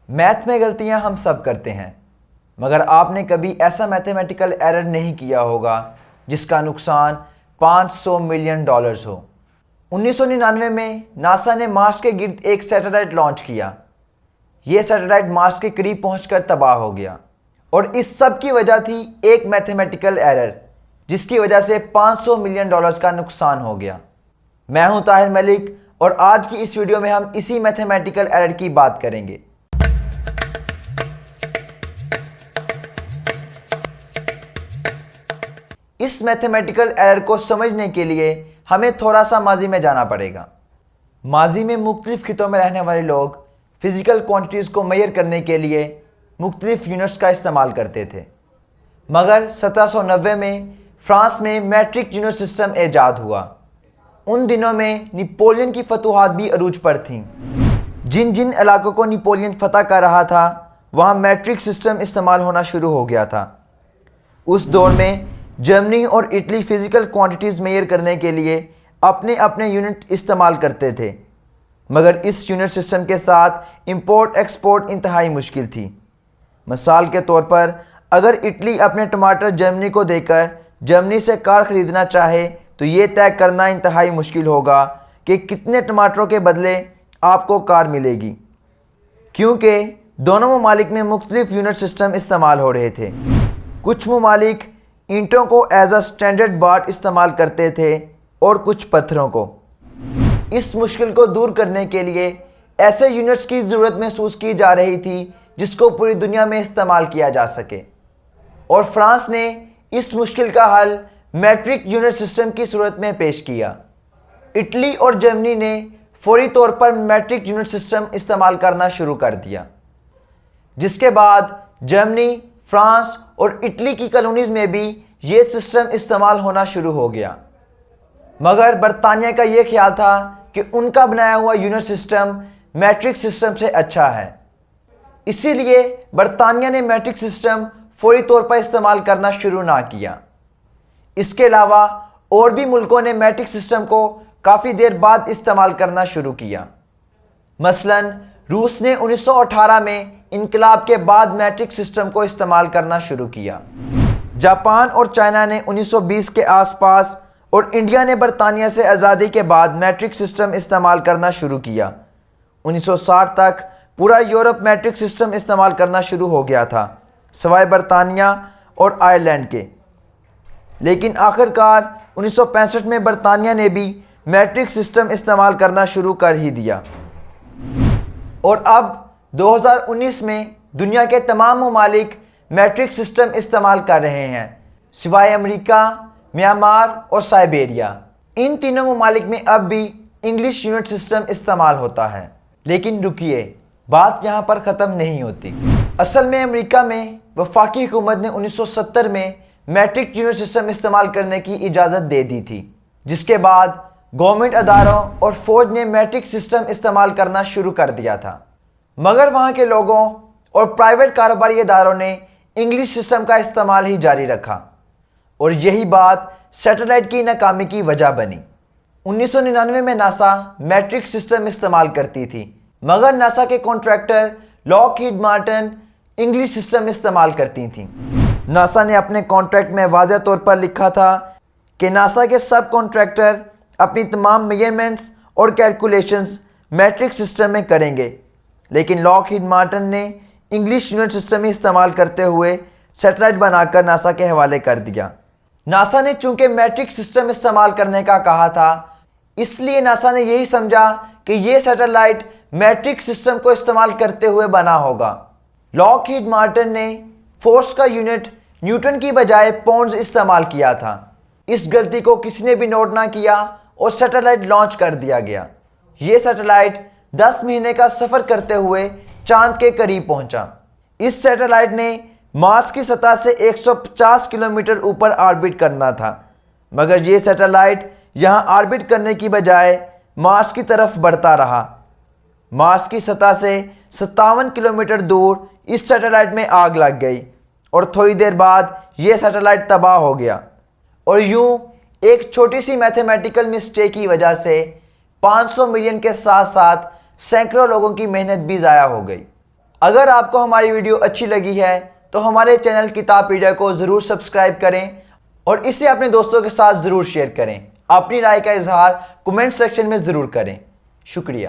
Math میں غلطیاں ہم سب کرتے ہیں، مگر آپ نے کبھی ایسا میتھمیٹیکل ایرر نہیں کیا ہوگا جس کا نقصان $500 ملین ہو۔ 1999 میں ناسا نے مارس کے گرد ایک سیٹلائٹ لانچ کیا۔ یہ سیٹلائٹ مارس کے قریب پہنچ کر تباہ ہو گیا، اور اس سب کی وجہ تھی ایک میتھمیٹیکل ایرر جس کی وجہ سے $500 ملین کا نقصان ہو گیا۔ میں ہوں طاہر ملک، اور آج کی اس ویڈیو میں ہم اسی میتھمیٹیکل ایرر کی بات کریں گے۔ اس میتھمیٹیکل ایرر کو سمجھنے کے لیے ہمیں تھوڑا سا ماضی میں جانا پڑے گا۔ ماضی میں مختلف خطوں میں رہنے والے لوگ فزیکل کوانٹیٹیز کو میئر کرنے کے لیے مختلف یونٹس کا استعمال کرتے تھے، مگر 1790 میں فرانس میں میٹرک یونٹ سسٹم ایجاد ہوا۔ ان دنوں میں نپولین کی فتوحات بھی عروج پر تھیں۔ جن جن علاقوں کو نپولین فتح کر رہا تھا وہاں میٹرک سسٹم استعمال ہونا شروع ہو گیا تھا۔ اس دور میں جرمنی اور اٹلی فزیکل کوانٹیٹیز میئر کرنے کے لیے اپنے اپنے یونٹ استعمال کرتے تھے، مگر اس یونٹ سسٹم کے ساتھ امپورٹ ایکسپورٹ انتہائی مشکل تھی۔ مثال کے طور پر اگر اٹلی اپنے ٹماٹر جرمنی کو دے کر جرمنی سے کار خریدنا چاہے تو یہ طے کرنا انتہائی مشکل ہوگا کہ کتنے ٹماٹروں کے بدلے آپ کو کار ملے گی، کیونکہ دونوں ممالک میں مختلف یونٹ سسٹم استعمال ہو رہے تھے۔ کچھ ممالک اینٹوں کو ایز اے اسٹینڈرڈ باٹ استعمال کرتے تھے اور کچھ پتھروں کو۔ اس مشکل کو دور کرنے کے لیے ایسے یونٹس کی ضرورت محسوس کی جا رہی تھی جس کو پوری دنیا میں استعمال کیا جا سکے، اور فرانس نے اس مشکل کا حل میٹرک یونٹ سسٹم کی صورت میں پیش کیا۔ اٹلی اور جرمنی نے فوری طور پر میٹرک یونٹ سسٹم استعمال کرنا شروع کر دیا، جس کے بعد جرمنی، فرانس اور اٹلی کی کالونیز میں بھی یہ سسٹم استعمال ہونا شروع ہو گیا۔ مگر برطانیہ کا یہ خیال تھا کہ ان کا بنایا ہوا یونٹ سسٹم میٹرک سسٹم سے اچھا ہے، اسی لیے برطانیہ نے میٹرک سسٹم فوری طور پر استعمال کرنا شروع نہ کیا۔ اس کے علاوہ اور بھی ملکوں نے میٹرک سسٹم کو کافی دیر بعد استعمال کرنا شروع کیا۔ مثلا روس نے 1918 میں انقلاب کے بعد میٹرک سسٹم کو استعمال کرنا شروع کیا۔ جاپان اور چائنا نے 1920 کے آس پاس، اور انڈیا نے برطانیہ سے آزادی کے بعد میٹرک سسٹم استعمال کرنا شروع کیا۔ 1960 تک پورا یورپ میٹرک سسٹم استعمال کرنا شروع ہو گیا تھا، سوائے برطانیہ اور آئرلینڈ کے۔ لیکن آخر کار 1965 میں برطانیہ نے بھی میٹرک سسٹم استعمال کرنا شروع کر ہی دیا، اور اب 2019 میں دنیا کے تمام ممالک میٹرک سسٹم استعمال کر رہے ہیں، سوائے امریکہ، میانمار اور سائبیریا۔ ان تینوں ممالک میں اب بھی انگلش یونٹ سسٹم استعمال ہوتا ہے۔ لیکن رکیے، بات یہاں پر ختم نہیں ہوتی۔ اصل میں امریکہ میں وفاقی حکومت نے 1970 میں میٹرک یونٹ سسٹم استعمال کرنے کی اجازت دے دی تھی، جس کے بعد گورنمنٹ اداروں اور فوج نے میٹرک سسٹم استعمال کرنا شروع کر دیا تھا، مگر وہاں کے لوگوں اور پرائیویٹ کاروباری اداروں نے انگلش سسٹم کا استعمال ہی جاری رکھا، اور یہی بات سیٹلائٹ کی ناکامی کی وجہ بنی۔ 1999 میں ناسا میٹرک سسٹم استعمال کرتی تھی، مگر ناسا کے contractor Lockheed Martin English system استعمال کرتی تھیں۔ ناسا نے اپنے کانٹریکٹ میں واضح طور پر لکھا تھا کہ ناسا کے سب کانٹریکٹر اپنی تمام میجرمنٹس اور کیلکولیشنز میٹرک سسٹم میں کریں گے، لیکن لاک ہیڈ مارٹن نے انگلش یونٹ سسٹم ہی استعمال کرتے ہوئے سیٹلائٹ بنا کر ناسا کے حوالے کر دیا۔ ناسا نے چونکہ میٹرک سسٹم استعمال کرنے کا کہا تھا، اس لیے ناسا نے یہی سمجھا کہ یہ سیٹلائٹ میٹرک سسٹم کو استعمال کرتے ہوئے بنا ہوگا۔ لاک ہیڈ مارٹن نے فورس کا یونٹ نیوٹن کی بجائے پاؤنڈز استعمال کیا تھا۔ اس غلطی کو کسی نے بھی نوٹ نہ کیا اور سیٹلائٹ لانچ کر دیا گیا۔ یہ سیٹلائٹ 10 مہینے کا سفر کرتے ہوئے چاند کے قریب پہنچا۔ اس سیٹلائٹ نے مارس کی سطح سے 150 کلومیٹر اوپر آربٹ کرنا تھا، مگر یہ سیٹلائٹ یہاں آربٹ کرنے کی بجائے مارس کی طرف بڑھتا رہا۔ مارس کی سطح سے 57 کلومیٹر دور اس سیٹلائٹ میں آگ لگ گئی، اور تھوڑی دیر بعد یہ سیٹلائٹ تباہ ہو گیا، اور یوں ایک چھوٹی سی میتھمیٹیکل مسٹیک کی وجہ سے 500 ملین کے ساتھ ساتھ سینکڑوں لوگوں کی محنت بھی ضائع ہو گئی۔ اگر آپ کو ہماری ویڈیو اچھی لگی ہے تو ہمارے چینل کتاب پیڈیا کو ضرور سبسکرائب کریں اور اسے اپنے دوستوں کے ساتھ ضرور شیئر کریں۔ اپنی رائے کا اظہار کمنٹ سیکشن میں ضرور کریں۔ شکریہ۔